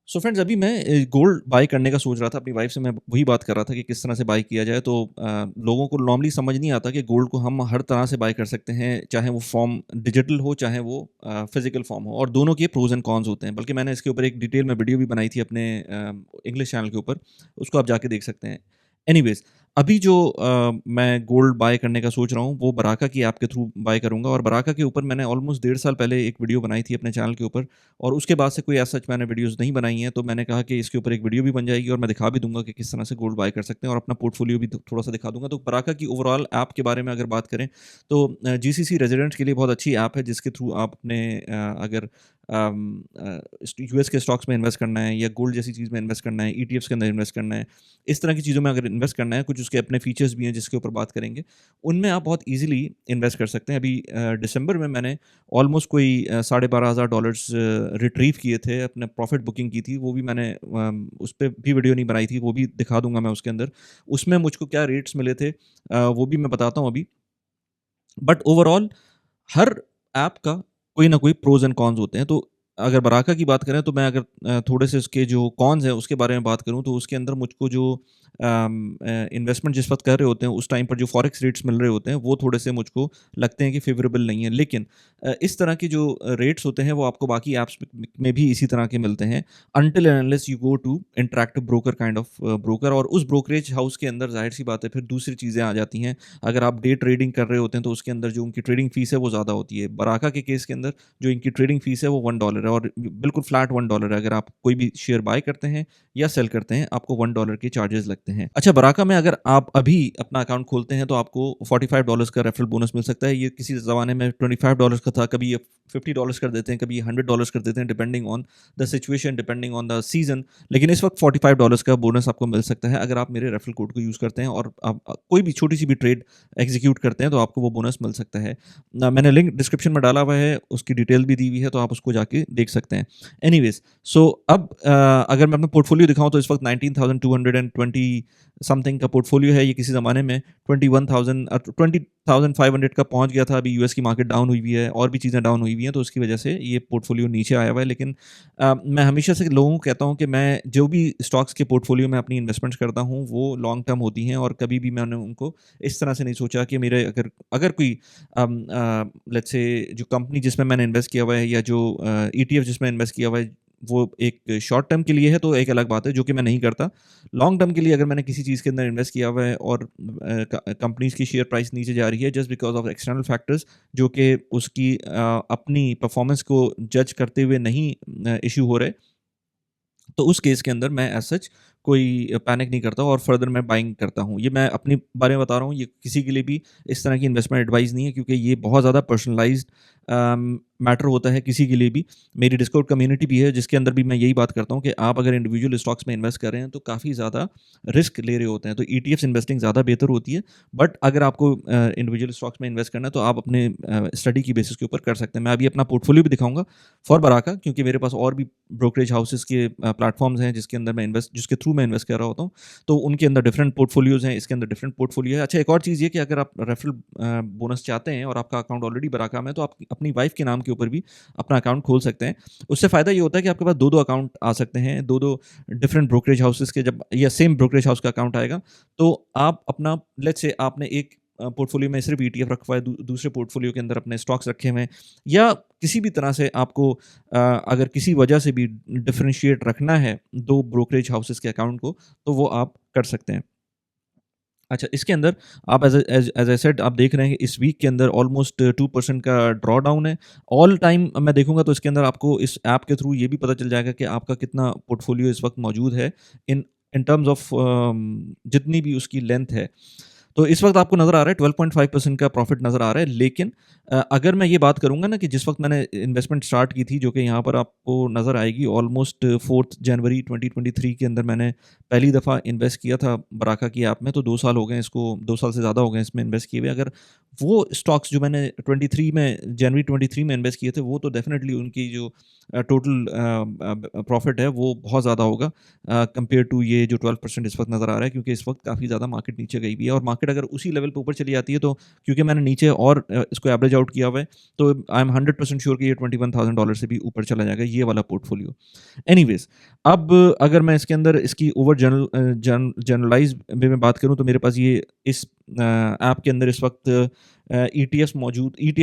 So friends अभी मैं gold bye करने का सोच रहा था। अपनी वाइफ से मैं वही बात कर रहा था कि किस तरह से बाय किया जाए। तो लोगों को नॉर्मली समझ नहीं आता कि गोल्ड को हम हर तरह से बाय कर सकते हैं, चाहे वो फॉर्म डिजिटल हो, चाहे वो फिजिकल फॉर्म हो, और दोनों के प्रोज एंड कॉन्स होते हैं। बल्कि मैंने इसके ऊपर एक डिटेल में वीडियो भी बनाई थी अपने इंग्लिश चैनल के ऊपर, उसको आप जाके देख सकते हैं। एनीवेज, अभी जो मैं गोल्ड बाय करने का सोच रहा हूँ वो बराका की ऐप के थ्रू बाय करूँगा। और बराका के ऊपर मैंने ऑलमोस्ट 1.5 साल पहले एक वीडियो बनाई थी अपने चैनल के ऊपर, और उसके बाद से कोई ऐसा सच मैंने वीडियोज़ नहीं बनाई हैं। तो मैंने कहा कि इसके ऊपर एक वीडियो भी बन जाएगी और मैं दिखा भी दूँगा कि किस तरह से गोल्ड बाय कर सकते हैं, और अपना पोर्टफोलियो भी थोड़ा-सा दिखा दूँगा। तो बराका की ओवरऑल ऐप के बारे में अगर बात करें तो जीसीसी रेज़िडेंट्स के लिए बहुत अच्छी ऐप है, जिसके थ्रू आप अपने अगर यूएस के स्टॉक्स में इन्वेस्ट करना है या गोल्ड जैसी चीज़ में इन्वेस्ट करना है, ईटीएफ्स के अंदर इन्वेस्ट करना है, इस तरह की चीज़ों में अगर इन्वेस्ट करना है, कुछ उसके अपने फीचर्स भी हैं जिसके ऊपर बात करेंगे। उनमें आप बहुत ईज़िली इन्वेस्ट कर सकते हैं। अभी दिसंबर में मैंने ऑलमोस्ट कोई $12,500 रिट्रीव किए थे, अपने प्रॉफ़िट बुकिंग की थी। वो भी मैंने उस पे भी वीडियो नहीं बनाई थी, वो भी दिखा दूँगा मैं उसके अंदर। उसमें मुझको क्या रेट्स मिले थे वो भी मैं बताता हूँ अभी। बट ओवरऑल हर ऐप का कोई ना कोई प्रोज़ एंड कॉन्स होते हैं। तो अगर बराका की बात करें तो मैं अगर थोड़े से उसके जो कॉन्स हैं उसके बारे में बात करूँ, तो उसके अंदर मुझको जो इन्वेस्टमेंट जिस वक़्त कर रहे होते हैं उस टाइम पर जो फॉरेक्स रेट्स मिल रहे होते हैं वो थोड़े से मुझको लगते हैं कि फ़ेवरेबल नहीं है। लेकिन इस तरह के जो रेट्स होते हैं वो आपको बाकी ऐप्स में भी इसी तरह के मिलते हैं, until and unless you go to interactive broker kind of broker. और उस ब्रोकरेज हाउस के अंदर ज़ाहिर-सी बात है फिर दूसरी चीज़ें आ जाती हैं। अगर आप डे ट्रेडिंग कर रहे होते हैं तो उसके अंदर जो उनकी ट्रेडिंग फ़ीस है वो ज़्यादा होती है। बराका के केस के अंदर जो इनकी ट्रेडिंग फ़ीस है वो $1 है, और बिल्कुल फ्लैट $1 है। अगर आप कोई भी शेयर बाय करते हैं या सेल करते हैं, आपको $1 के चार्जेज़ लगते हैं। अच्छा, बराका में अगर आप अभी अपना अकाउंट खोलते हैं तो आपको $45 का रेफरल बोनस मिल सकता है। ये किसी ज़माने में $25 का था, कभी ये $50 कर देते हैं, कभी $100 कर देते हैं, depending on the situation, depending on the season. लेकिन इस वक़्त $45 का बोनस आपको मिल सकता है अगर आप मेरे रेफरल कोड को यूज़ करते हैं, और आप कोई भी छोटी-सी भी ट्रेड एग्ज़ीक्यूट करते हैं तो आपको वो बोनस मिल सकता है। मैंने लिंक डिस्क्रिप्शन में डाला हुआ है, उसकी डिटेल भी दी हुई है, तो आप उसको जाके देख सकते हैं। एनीवेज़, सो अब अगर मैं अपना पोर्टफोलियो दिखाऊँ तो इस वक़्त 19,220 समथिंग का पोर्टफोलियो है। ये किसी ज़माने में 20,500 का पहुँच गया था। अभी यूएस की मार्केट डाउन हुई हुई है और भी चीज़ें डाउन हुई हुई हैं, तो उसकी वजह से ये पोर्टफोलियो नीचे आया हुआ है। लेकिन मैं हमेशा से लोगों को कहता हूँ कि मैं जो भी स्टॉक्स के पोर्टफोलियो में अपनी इन्वेस्टमेंट्स करता हूँ वो लॉन्ग टर्म होती हैं, और कभी भी मैंने उनको इस तरह से नहीं सोचा कि मेरे अगर अगर कोई लेट्स से जो कंपनी जिसमें मैंने इन्वेस्ट किया हुआ है, या जो ईटीएफ जिसमें इन्वेस्ट किया हुआ है, वो एक शॉर्ट टर्म के लिए है तो एक अलग बात है, जो कि मैं नहीं करता। लॉन्ग टर्म के लिए अगर मैंने किसी चीज़ के अंदर इन्वेस्ट किया हुआ है और कंपनीज़ की शेयर प्राइस नीचे जा रही है just because of external factors, जो कि उसकी अपनी परफॉर्मेंस को जज करते हुए नहीं इश्यू हो रहे, तो उस केस के अंदर मैं एज़ सच कोई पैनिक नहीं करता और फर्दर मैं बाइंग करता हूँ। ये मैं अपने बारे में बता रहा हूँ, ये किसी के लिए भी इस तरह की इन्वेस्टमेंट एडवाइस नहीं है, क्योंकि ये बहुत ज़्यादा पर्सनलाइज़्ड मैटर होता है किसी के लिए भी। मेरी डिस्कॉर्ड कम्युनिटी भी है जिसके अंदर भी मैं यही बात करता हूँ कि आप अगर इंडिविजुअल स्टॉक्स में इन्वेस्ट कर रहे हैं तो काफ़ी ज़्यादा रिस्क ले रहे होते हैं। तो ईटीएफ्स इन्वेस्टिंग ज़्यादा बेहतर होती है, बट अगर आपको इंडिविजुअल स्टॉक्स में इन्वेस्ट करना है तो आप अपने स्टडी की बेसिस के ऊपर कर सकते हैं। मैं अभी अपना पोर्टफोलियो भी दिखाऊँगा फॉर बराका, क्योंकि मेरे पास और भी ब्रोकरेज हाउसेज़ के प्लेटफ़ॉर्म्स हैं जिसके थ्रू मैं इन्वेस्ट कर रहा होता हूँ। तो उनके अंदर डिफरेंट पोर्टफोलियोज़ हैं, इसके अंदर डिफरेंट पोर्टफोलियो है। अच्छा, एक और चीज़ ये कि अगर आप रेफरल बोनस चाहते हैं और आपका अकाउंट ऑलरेडी बराका में है, तो आप अपनी वाइफ़ के नाम के ऊपर भी अपना अकाउंट खोल सकते हैं। उससे फ़ायदा ये होता है कि आपके पास 2-2 अकाउंट आ सकते हैं, 2-2 डिफरेंट ब्रोकरेज हाउसेज़ के, जब या सेम ब्रोकरेज हाउस का अकाउंट आएगा, तो आप अपना लेट्स से आपने एक पोर्टफोलियो में सिर्फ़ ईटीएफ रखा हुआ है, दूसरे पोर्टफोलियो के अंदर अपने स्टॉक्स रखे हुए हैं, या किसी भी तरह से आपको अगर किसी वजह से भी डिफरेंशिएट रखना है 2 ब्रोकरेज हाउसेज़ के अकाउंट को, तो वो आप कर सकते हैं। अच्छा, इसके अंदर आप एज़ आई सेड आप देख रहे हैं कि इस वीक के अंदर ऑलमोस्ट 2% का ड्रॉ डाउन है। ऑल टाइम मैं देखूँगा तो इसके अंदर आपको इस ऐप के थ्रू ये भी पता चल जाएगा कि आपका कितना पोर्टफोलियो इस वक़्त मौजूद है इन इन टर्म्स ऑफ जितनी भी उसकी लेंथ है। तो इस वक़्त आपको नज़र आ रहा है 12.5% का प्रॉफ़िट नज़र आ रहा है। लेकिन अगर मैं ये बात करूँगा ना कि जिस वक़्त मैंने इन्वेस्टमेंट स्टार्ट की थी, जो कि यहाँ पर आपको नज़र आएगी ऑलमोस्ट 4th जनवरी 2023 के अंदर मैंने पहली दफ़ा इन्वेस्ट किया था बराका की ऐप में। तो 2 साल हो गए इसको, 2 साल से ज़्यादा हो गए इसमें इन्वेस्ट किए हुए। अगर वो स्टॉक्स जो मैंने 23 में जनवरी 23 में इन्वेस्ट किए थे, वो तो डेफ़िनेटली उनकी जो टोटल प्रॉफ़िट है वो बहुत ज़्यादा होगा कंपेयर टू ये जो 12% इस वक़्त नज़र आ रहा है, क्योंकि इस वक़्त काफ़ी ज़्यादा मार्केट नीचे गई हुई है और मार्केट अगर उसी लेवल पे ऊपर चली जाती है, तो क्योंकि मैंने नीचे और इसको एवरेज आउट किया हुआ है, तो आई एम 100% श्योर कि ये $21,000 से भी ऊपर चला जाएगा, ये वाला पोर्टफ़ोलियो। एनीवेज़, अब अगर मैं इसके अंदर इसकी ओवर जनरलाइज़ वे में बात करूँ, तो मेरे पास ये इस ऐप के अंदर इस वक़्त ईटीएफ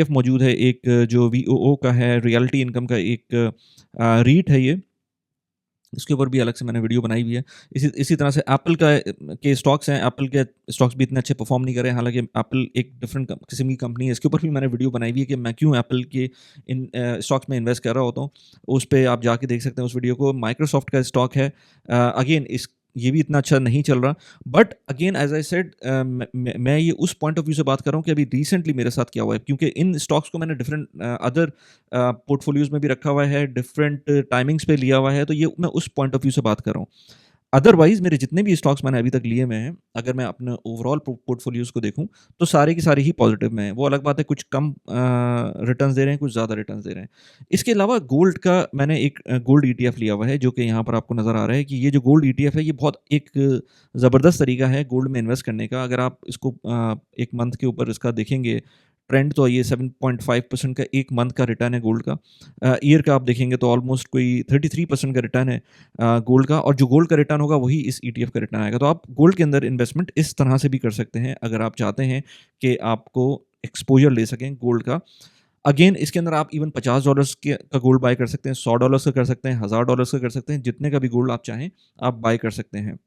मौजूद है, एक जो वीओओ का है, रियलिटी इनकम का एक रीट है ये। इसके ऊपर भी अलग से मैंने वीडियो बनाई हुई है। इसी इसी तरह से एप्पल के स्टॉक्स हैं, एप्पल के स्टॉक्स भी इतने अच्छे परफ़ॉर्म नहीं कर रहे हैं, हालाँकि एप्पल एक डिफरेंट किस्म की कंपनी है। इसके ऊपर भी मैंने वीडियो बनाई हुई है कि मैं क्यों एप्पल के इन स्टॉक्स में इन्वेस्ट कर रहा होता हूँ। उस पे आप जाके देख सकते हैं उस वीडियो को। माइक्रोसॉफ्ट का स्टॉक है, अगेन इस ये भी इतना अच्छा नहीं चल रहा, but again as I said, मैं ये उस पॉइंट ऑफ व्यू से बात कर रहा हूँ कि अभी रिसेंटली मेरे साथ क्या हुआ है, क्योंकि इन स्टॉक्स को मैंने डिफरेंट अदर पोर्टफोलियोज़ में भी रखा हुआ है, डिफरेंट टाइमिंग्स पे लिया हुआ है, तो ये मैं उस पॉइंट ऑफ व्यू से बात कर रहा हूँ। अदरवाइज़ मेरे जितने भी स्टॉक्स मैंने अभी तक लिए हुए हैं, अगर मैं अपने ओवरऑल पोर्टफोलियोज़ को देखूँ, तो सारे के सारे ही पॉज़िटिव में हैं। वो अलग बात है, कुछ कम रिटर्न्स दे रहे हैं, कुछ ज़्यादा रिटर्न्स दे रहे हैं। इसके अलावा गोल्ड का मैंने एक गोल्ड ईटीएफ लिया हुआ है, जो कि यहाँ पर आपको नज़र आ रहा है कि ये जो गोल्ड ईटीएफ है, ये बहुत एक ज़बरदस्त तरीका है गोल्ड में इन्वेस्ट करने का। अगर आप इसको 1 मंथ के ऊपर इसका देखेंगे ट्रेंड, तो ये 7.5% का 1 मंथ का रिटर्न है गोल्ड का। ईयर का आप देखेंगे तो ऑलमोस्ट कोई 33% का रिटर्न है गोल्ड का, और जो गोल्ड का रिटर्न होगा वही इस ईटीएफ का रिटर्न आएगा। तो आप गोल्ड के अंदर इन्वेस्टमेंट इस तरह से भी कर सकते हैं, अगर आप चाहते हैं कि आपको एक्सपोज़र ले सकें गोल्ड का। अगेन इसके अंदर आप इवन $50 के का गोल्ड बाय कर सकते हैं, $100 का कर सकते हैं, $1000 का कर सकते हैं, जितने का भी गोल्ड आप चाहें, आप बाय कर सकते हैं।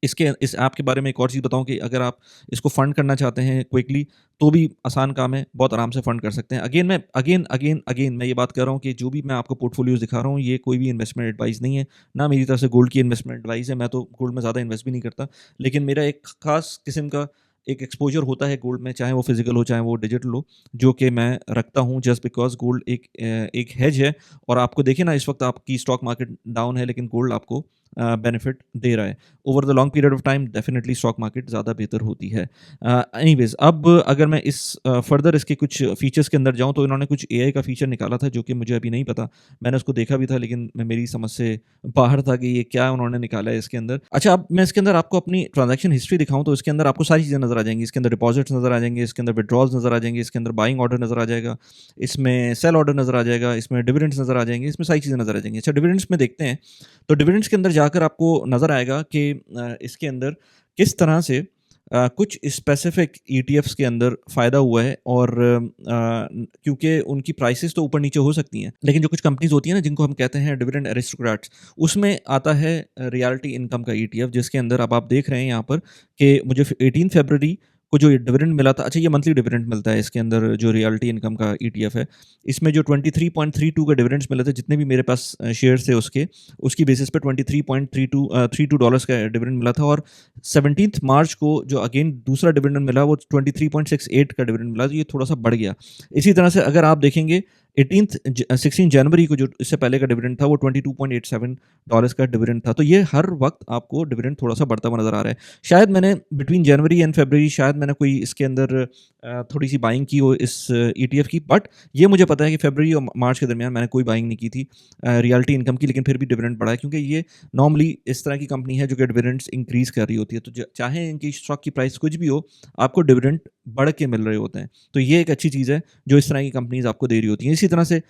इस ऐप के बारे में एक और चीज़ बताऊँ कि अगर आप इसको फंड करना चाहते हैं क्विकली, तो भी आसान काम है, बहुत आराम से फंड कर सकते हैं। अगेन मैं ये बात कर रहा हूँ कि जो भी मैं आपको पोर्टफोलियोज़ दिखा रहा हूँ, ये कोई भी इन्वेस्टमेंट एडवाइस नहीं है, ना मेरी तरफ से गोल्ड की इन्वेस्टमेंट एडवाइस है। मैं तो गोल्ड में ज़्यादा इन्वेस्ट भी नहीं करता, लेकिन मेरा एक ख़ास किस्म का एक एक्सपोज़र होता है गोल्ड में, चाहे वो फिज़िकल हो, चाहे वो डिजिटल हो, जो कि मैं रखता हूँ जस्ट बिकॉज़ गोल्ड एक हेज है। और आपको देखिए ना, इस वक़्त आपकी स्टॉक मार्केट डाउन है, लेकिन गोल्ड आपको बेनिफिट दे रहा है। Over the long period of time definitely stock market ज़्यादा बेहतर होती है। एनीवेज़, अब अगर मैं इस फर्दर इसके कुछ फीचर्स के अंदर जाऊँ, तो इन्होंने कुछ एआई का फीचर निकाला था, जो कि मुझे अभी नहीं पता। मैंने उसको देखा भी था, लेकिन मेरी समझ से बाहर था कि ये क्या उन्होंने निकाला है इसके अंदर। अच्छा, अब मैं इसके अंदर आपको अपनी ट्रांज़ैक्शन हिस्ट्री दिखाऊँ, तो इसके अंदर आपको सारी चीज़ें नज़र आ जाएँगी। इसके अंदर डिपॉज़िट्स नज़र आ जाएँगे, इसके अंदर विथड्रॉल्स नज़र आ जाएँगे, इसके अंदर बाइंग ऑर्डर नज़र आ जाएगा, इसमें सेल ऑर्डर नज़र आ जाएगा, इसमें डिविडेंड्स नज़र आ जाएँगे, इसमें सारी चीज़ें नज़र आ जाएँगी। अच्छा, डिविडेंड्स में देखते हैं, तो डिविडेंड्स के अंदर जाकर आपको नज़र आएगा कि इसके अंदर किस तरह से कुछ स्पेसिफिक ईटीएफ्स के अंदर फ़ायदा हुआ है, और क्योंकि उनकी प्राइसेस तो ऊपर-नीचे हो सकती हैं, लेकिन जो कुछ कंपनीज़ होती हैं ना, जिनको हम कहते हैं डिविडेंड एरिस्टोक्रेट्स, उसमें आता है रियलिटी इनकम का ईटीएफ, जिसके अंदर अब आप देख रहे हैं यहाँ पर कि मुझे 18 फरवरी को जो डिविडेंड मिला था। अच्छा, ये मंथली डिविडेंड मिलता है इसके अंदर, जो रियलिटी इनकम का ईटीएफ है। इसमें जो 23.32 का डिविडेंड्स मिले थे, जितने भी मेरे पास शेयर्स थे उसकी बेसिस पे 23.32 डॉलर्स का डिविडेंड मिला था, और 17th मार्च को जो अगेन दूसरा डिविडेंड मिला, वो 23.68 का डिविडेंड मिला, तो ये थोड़ा-सा बढ़ गया। इसी तरह से अगर आप देखेंगे 16 जनवरी को जो इससे पहले का डिविडेंड था, वो $22.87 का डिविडेंड था। तो ये हर वक़्त आपको डिविडेंड थोड़ा-सा बढ़ता हुआ नज़र आ रहा है। शायद मैंने बिटवीन जनवरी एंड फरवरी शायद मैंने कोई इसके अंदर थोड़ी-सी बाइंग की हो इस ईटीएफ की, बट ये मुझे पता है कि फरवरी और मार्च के दरमियान मैंने कोई बाइंग नहीं की थी रियलिटी इनकम की, लेकिन फिर भी डिविडेंड बढ़ा है, क्योंकि ये नॉर्मली इस तरह की कंपनी है जो कि डिविडेंड्स इंक्रीज़ कर रही होती है। तो चाहे इनकी स्टॉक की प्राइस कुछ भी हो, आपको डिविडेंड बढ़ के मिल रहे होते हैं। तो ये एक अच्छी चीज़ है जो इस तरह की कंपनीज़ आपको दे रही होती हैं। इसी तरह से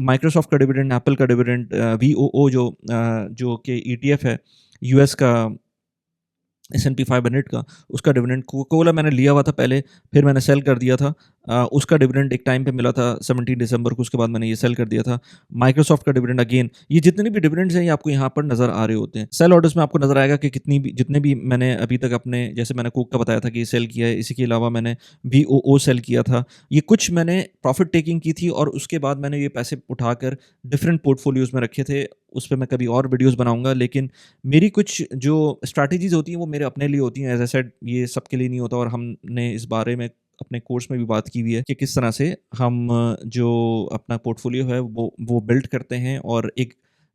माइक्रोसॉफ्ट का डिविडेंड, एप्पल का डिविडेंड, वीओओ जो कि ईटीएफ है यूएस का, एस&पी 500 का, उसका डिविडेंड, कोका-कोला मैंने लिया हुआ था पहले, फिर मैंने सेल कर दिया था। उसका डिविडेंड एक टाइम पे मिला था 17 दिसंबर को, उसके बाद मैंने ये सेल कर दिया था। माइक्रोसॉफ्ट का डिविडेंड, अगेन ये जितने भी डिविडेंड्स हैं, ये आपको यहाँ पर नज़र आ रहे होते हैं। सेल ऑर्डर्स में आपको नज़र आएगा कि जितने भी मैंने अभी तक अपने, जैसे मैंने कोक का बताया था कि ये सेल किया है, इसी के अलावा मैंने वीओओ सेल किया था। ये कुछ मैंने प्रॉफिट टेकिंग की थी, और उसके बाद मैंने ये पैसे उठाकर डिफरेंट पोर्टफोलियोज़ में रखे थे। उस पे मैं कभी और वीडियोज़ बनाऊँगा, लेकिन मेरी कुछ जो स्ट्रैटेजीज़ होती हैं, वो मेरे अपने लिए होती हैं। एज़ आई सेड, ये सबके लिए नहीं होता, और हमने इस बारे में अपने कोर्स में भी बात की हुई है कि किस तरह से हम जो अपना पोर्टफोलियो है वो बिल्ड करते हैं, और एक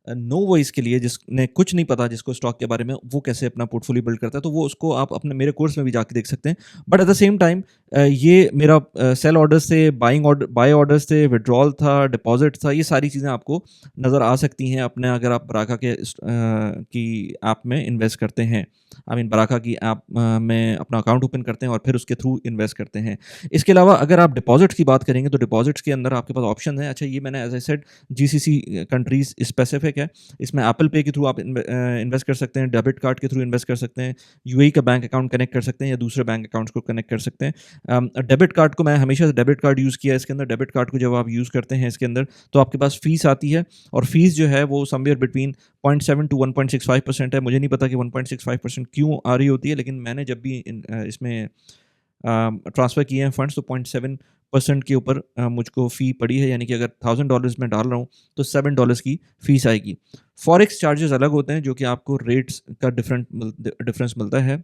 नो वॉइस के लिए जिसने कुछ नहीं पता जिसको स्टॉक के बारे में, वो कैसे अपना पोर्टफोलियो बिल्ड करता है, तो वो उसको आप अपने मेरे कोर्स में भी जाके देख सकते हैं। But at the same time ये मेरा सेल ऑर्डर्स थे, बाय ऑर्डर्स थे, विड्रॉल था, डिपॉजिट था, ये सारी चीज़ें आपको नज़र आ सकती हैं अपने, अगर आप बराका की ऐप में इन्वेस्ट करते हैं। आई मीन बराका की ऐप में अपना अकाउंट ओपन करते हैं और फिर उसके थ्रू इन्वेस्ट करते हैं। इसके अलावा अगर आप डिपॉजिट्स की बात करेंगे तो डिपॉजिट्स के अंदर आपके पास ऑप्शन है। अच्छा, ये मैंने as I said GCC countries specific है। इसमें एप्पल पे के थ्रू आप इन्वेस्ट कर सकते हैं, डेबिट कार्ड के थ्रू इन्वेस्ट कर सकते हैं, यूएई का बैंक अकाउंट कनेक्ट कर सकते हैं या दूसरे बैंक अकाउंट्स को कनेक्ट कर सकते हैं। डेबिट कार्ड को मैं हमेशा से डेबिट कार्ड यूज़ किया है इसके अंदर। डेबिट कार्ड को जब आप यूज़ करते हैं इसके अंदर तो आपके पास फीस आती है, और फीस जो है वो समवेयर बिटवीन 0.7 टू 1.65% है। मुझे नहीं पता कि 1.65% क्यों आ रही होती है, लेकिन मैंने जब भी इसमें ट्रांसफ़र किए हैं फंड्स तो 0.7% के ऊपर मुझको फ़ी पड़ी है, यानी कि अगर $1000 मैं डाल रहा हूँ तो $7 की फ़ीस आएगी। फॉरेक्स चार्जेस अलग होते हैं जो कि आपको रेट्स का डिफरेंस मिलता है।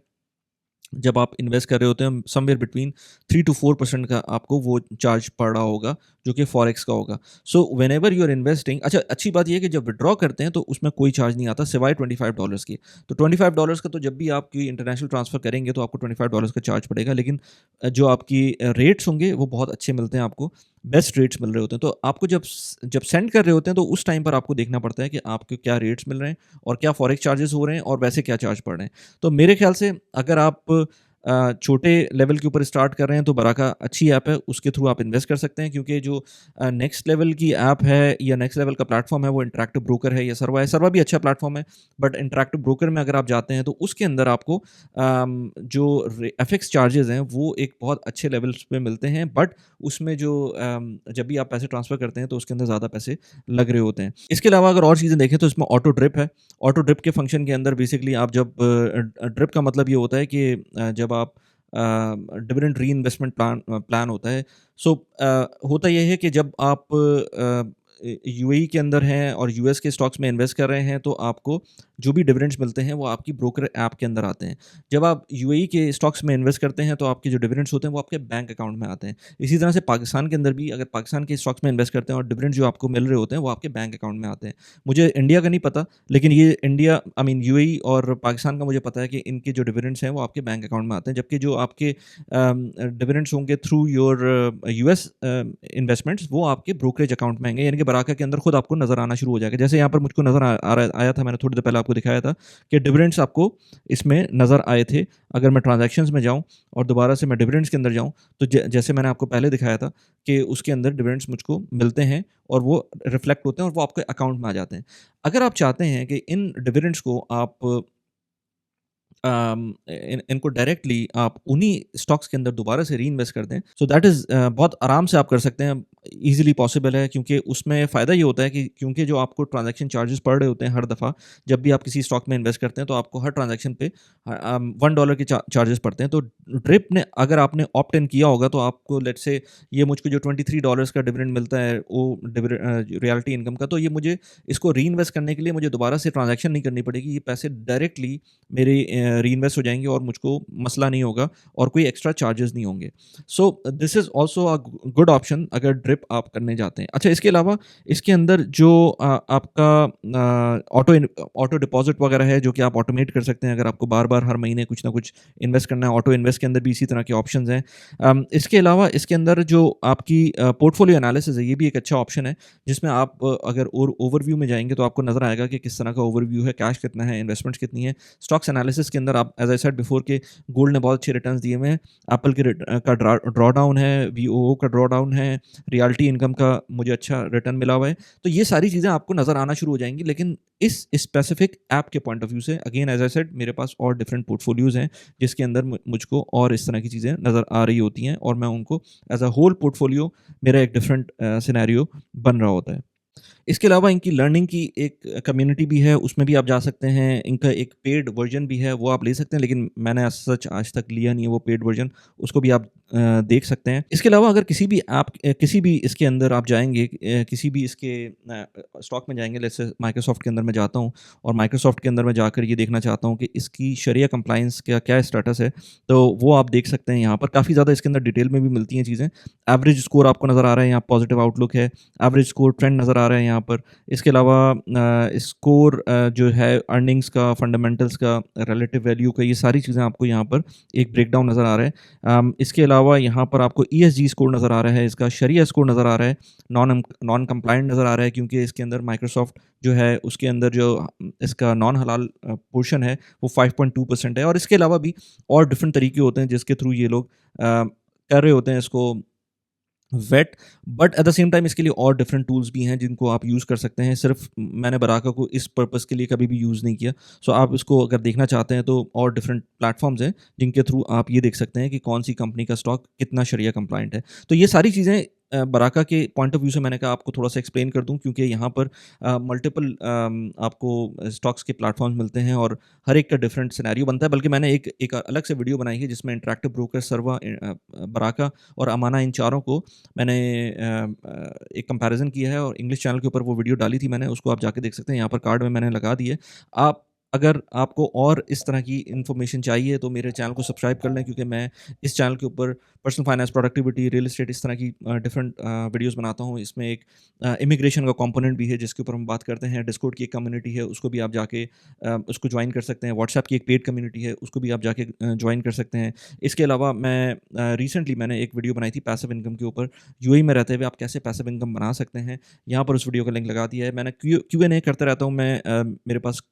जब आप इन्वेस्ट कर रहे होते हैं समवेयर बिटवीन 3 टू 4% का आपको वो चार्ज पड़ रहा होगा, जो कि फॉरेक्स का होगा। So whenever you are investing, अच्छा अच्छी बात ये है कि जब विड्रॉ करते हैं तो उसमें कोई चार्ज नहीं आता सिवाय $25 के। तो $25 का तो जब भी आप कोई इंटरनेशनल ट्रांसफ़र करेंगे तो आपको $25 का चार्ज पड़ेगा, लेकिन जो आपकी रेट्स होंगे वो बहुत अच्छे मिलते हैं आपको, बेस्ट रेट्स मिल रहे होते हैं। तो आपको जब सेंड कर रहे होते हैं तो उस टाइम पर आपको देखना पड़ता है कि आपको क्या रेट्स मिल रहे हैं और क्या फॉरेक्स चार्जेस हो रहे हैं और वैसे क्या चार्ज पड़ रहे हैं। तो मेरे ख्याल से अगर आप छोटे लेवल के ऊपर स्टार्ट कर रहे हैं तो बराका अच्छी ऐप है, उसके थ्रू आप इन्वेस्ट कर सकते हैं, क्योंकि जो नेक्स्ट लेवल की ऐप है या नेक्स्ट लेवल का प्लेटफॉर्म है वो इंटरैक्टिव ब्रोकर है या सर्वा है। सर्वा भी अच्छा प्लेटफॉर्म है, बट इंटरैक्टिव ब्रोकर में अगर आप जाते हैं तो उसके अंदर आपको जो एफएक्स चार्जेस हैं वो एक बहुत अच्छे लेवल्स पे मिलते हैं, बट उसमें जो जब भी आप पैसे ट्रांसफ़र करते हैं तो उसके अंदर ज़्यादा पैसे लग रहे होते हैं। इसके अलावा अगर और चीज़ें देखें तो इसमें ऑटो ड्रिप है। ऑटो ड्रिप के फंक्शन के अंदर बेसिकली आप जब ड्रिप का मतलब ये होता है कि जब आप डिविडेंड रीइन्वेस्टमेंट प्लान होता है। सो होता ये है कि जब आप यूएई के अंदर हैं और यूएस के स्टॉक्स में इन्वेस्ट कर रहे हैं तो आपको जो भी डिविडेंड्स मिलते हैं वो आपकी ब्रोकर ऐप के अंदर आते हैं। जब आप यूएई के स्टॉक्स में इन्वेस्ट करते हैं तो आपके जो डिविडेंड्स होते हैं वो आपके बैंक अकाउंट में आते हैं। इसी तरह से पाकिस्तान के अंदर भी अगर पाकिस्तान के स्टॉक्स में इन्वेस्ट करते हैं और डिविडेंड्स जो आपको मिल रहे होते हैं वो आपके बैंक अकाउंट में आते हैं। मुझे इंडिया का नहीं पता, लेकिन ये इंडिया आई मीन यूएई और पाकिस्तान का मुझे पता है कि इनके जो डिविडेंड्स हैं वो आपके बैंक अकाउंट में आते हैं, जबकि जो आपके डिविडेंड्स होंगे थ्रू योर यूएस इन्वेस्टमेंट्स वो आपके ब्रोकरेज अकाउंट में आएंगे, यानी कि बराका के अंदर खुद आपको नज़र आना शुरू हो जाएगा। जैसे यहाँ पर मुझको नज़र आया था, मैंने थोड़ी देर पहले आपको दिखाया था कि डिविडेंड्स आपको इसमें नज़र आए थे। अगर मैं ट्रांजैक्शंस में जाऊँ और दोबारा से मैं डिविडेंड्स के अंदर जाऊँ तो जैसे मैंने आपको पहले दिखाया था कि उसके अंदर डिविडेंड्स मुझको मिलते हैं और वो रिफ्लेक्ट होते हैं और वो आपके अकाउंट में आ जाते हैं। अगर आप चाहते हैं कि इन डिविडेंड्स को आप इनको डायरेक्टली आप उन्हीं स्टॉक्स के अंदर दोबारा से रीइन्वेस्ट कर दें, सो दैट इज़ बहुत आराम से आप कर सकते हैं, ईज़िली पॉसिबल है, क्योंकि उसमें फ़ायदा ये होता है कि क्योंकि जो आपको ट्रांजैक्शन चार्जेस पड़ रहे होते हैं हर दफ़ा जब भी आप किसी स्टॉक में इन्वेस्ट करते हैं तो आपको हर ट्रांजैक्शन पे $1 के चार्जेस पड़ते हैं। तो ड्रिप ने अगर आपने ऑप्ट इन किया होगा तो आपको लेट्स से ये मुझको जो $23 का डिविडेंड मिलता है वो रियलिटी इनकम का, तो ये मुझे इसको रीइन्वेस्ट करने के लिए मुझे दोबारा से ट्रांजैक्शन नहीं करनी पड़ेगी। ये पैसे डायरेक्टली मेरे रीइन्वेस्ट हो जाएँगे और मुझको मसला नहीं होगा और कोई एक्स्ट्रा चार्जेस नहीं होंगे। So this is also a good option अगर ड्रिप आप करने जाते हैं। अच्छा, इसके अलावा इसके अंदर जो आपका ऑटो डिपॉज़िट वगैरह है जो कि आप ऑटोमेट कर सकते हैं अगर आपको बार-बार हर महीने कुछ ना कुछ इन्वेस्ट करना है। ऑटो इन्वेस्ट के अंदर भी इसी तरह के ऑप्शंस हैं। इसके अलावा इसके अंदर जो आपकी पोर्टफोलियो एनालिसिस है ये भी एक अच्छा ऑप्शन है, जिसमें आप अगर और ओवरव्यू में जाएँगे तो आपको नज़र आएगा कि किस तरह का ओवरव्यू है, कैश कितना है, इन्वेस्टमेंट्स कितनी है। स्टॉक्स एनालिसिस के अंदर आप एज़ आई सेड बिफोर के गोल्ड ने बहुत अच्छे रिटर्न्स दिए हुए हैं। एप्पल के का ड्रॉ डाउन है, वीओओ का ड्रॉ डाउन है, रियल्टी इनकम का मुझे अच्छा रिटर्न मिला हुआ है। तो ये सारी चीज़ें आपको नज़र आना शुरू हो जाएँगी, लेकिन इस स्पेसिफिक ऐप के पॉइंट ऑफ व्यू से अगेन एज़ आई सेड मेरे पास और डिफरेंट पोर्टफोलियोज़ हैं जिसके अंदर मुझको और इस तरह की चीज़ें नज़र आ रही होती हैं और मैं उनको एज़ अ होल पोर्टफोलियो मेरा एक डिफरेंट सिनेरियो बन रहा होता है। इसके अलावा इनकी लर्निंग की एक कम्युनिटी भी है, उसमें भी आप जा सकते हैं। इनका एक पेड वर्ज़न भी है, वो आप ले सकते हैं, लेकिन मैंने एज़ सच आज तक लिया नहीं है वो पेड वर्ज़न। उसको भी आप देख सकते हैं। इसके अलावा अगर किसी भी इसके अंदर आप जाएँगे किसी भी इसके स्टॉक में जाएँगे, लेट्स से माइक्रोसॉफ्ट के अंदर मैं जाता हूँ और माइक्रोसॉफ्ट के अंदर मैं जाकर ये देखना चाहता हूँ कि इसकी शरिया कंप्लायंस का क्या स्टेटस है, तो वो आप देख सकते हैं यहाँ पर। काफ़ी ज़्यादा इसके अंदर डिटेल में भी मिलती हैं चीज़ें। एवरेज स्कोर आपको नज़र आ रहा है यहाँ, पॉजिटिव आउटलुक है, एवरेज स्कोर ट्रेंड नज़र आ रहा है यहाँ पर। इसके अलावा स्कोर जो है अर्निंग्स का, फंडामेंटल्स का, रिलेटिव वैल्यू का, ये सारी चीज़ें आपको यहाँ पर एक ब्रेकडाउन नज़र आ रहा है। इसके अलावा यहाँ पर आपको ईएसजी स्कोर नज़र आ रहा है, इसका शरिया स्कोर नज़र आ रहा है, नॉन कंप्लायंट नज़र आ रहा है क्योंकि इसके अंदर माइक्रोसॉफ्ट जो है उसके अंदर जो इसका नॉन हलाल पोर्शन है वो 5.2% है। और इसके अलावा भी और डिफरेंट तरीके होते हैं जिसके थ्रू ये लोग कर रहे होते हैं इसको wait, but at the same time इसके लिए और डिफरेंट टूल्स भी हैं जिनको आप यूज़ कर सकते हैं। सिर्फ मैंने बराका को इस पर्पस के लिए कभी भी यूज़ नहीं किया। सो आप इसको अगर देखना चाहते हैं तो और डिफरेंट प्लेटफॉर्म्स हैं जिनके थ्रू आप ये देख सकते हैं कि कौन सी कंपनी का स्टॉक कितना शरिया कंप्लाइंट है। तो ये सारी चीज़ें बराका के पॉइंट ऑफ व्यू से मैंने कहा आपको थोड़ा सा एक्सप्लेन कर दूं, क्योंकि यहाँ पर मल्टीपल आपको स्टॉक्स के प्लेटफॉर्म्स मिलते हैं और हर एक का डिफरेंट सिनेरियो बनता है। बल्कि मैंने एक अलग से वीडियो बनाई है जिसमें इंटरैक्टिव ब्रोकर, सर्वा, बराका और अमाना, इन चारों को मैंने एक कंपैरिज़न किया है और इंग्लिश चैनल के ऊपर वो वीडियो डाली थी मैंने, उसको आप जाके देख सकते हैं। यहाँ पर कार्ड में मैंने लगा दी है। आप अगर आपको और इस तरह की इन्फॉर्मेशन चाहिए तो मेरे चैनल को सब्सक्राइब कर लें, क्योंकि मैं इस चैनल के ऊपर personal finance, productivity, real estate, इस तरह की डिफरेंट वीडियोज़ बनाता हूँ। इसमें एक इमिग्रेशन का कंपोनेंट भी है जिसके ऊपर हम बात करते हैं। डिस्कॉर्ड की एक कम्युनिटी है, उसको भी आप जाके उसको ज्वाइन कर सकते हैं। व्हाट्सएप की एक पेड कम्युनिटी है, उसको भी आप जाके ज्वाइन कर सकते हैं। इसके अलावा रिसेंटली मैंने एक वीडियो बनाई थी पैसिव इनकम के ऊपर। यूएई में रहते हुए आप कैसे पैसिव इनकम बना सकते हैं, यहाँ पर उस वीडियो का लिंक लगा दिया है। मैंने क्यू एन ए करता रहता हूँ मैं, मेरे पास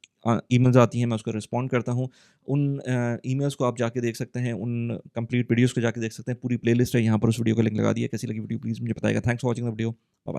ईमेल्स आती हैं, मैं उसको रिस्पॉन्ड करता हूँ। उन ईमेल्स को आप जाके देख सकते हैं, उन कंप्लीट वीडियोज़ को जाके देख सकते हैं। पूरी प्लेलिस्ट है यहाँ पर, उस वीडियो का लिंक लगा दिया है। कैसी लगी वीडियो प्लीज़ मुझे बताइएगा। Thanks for watching the video. Bye bye.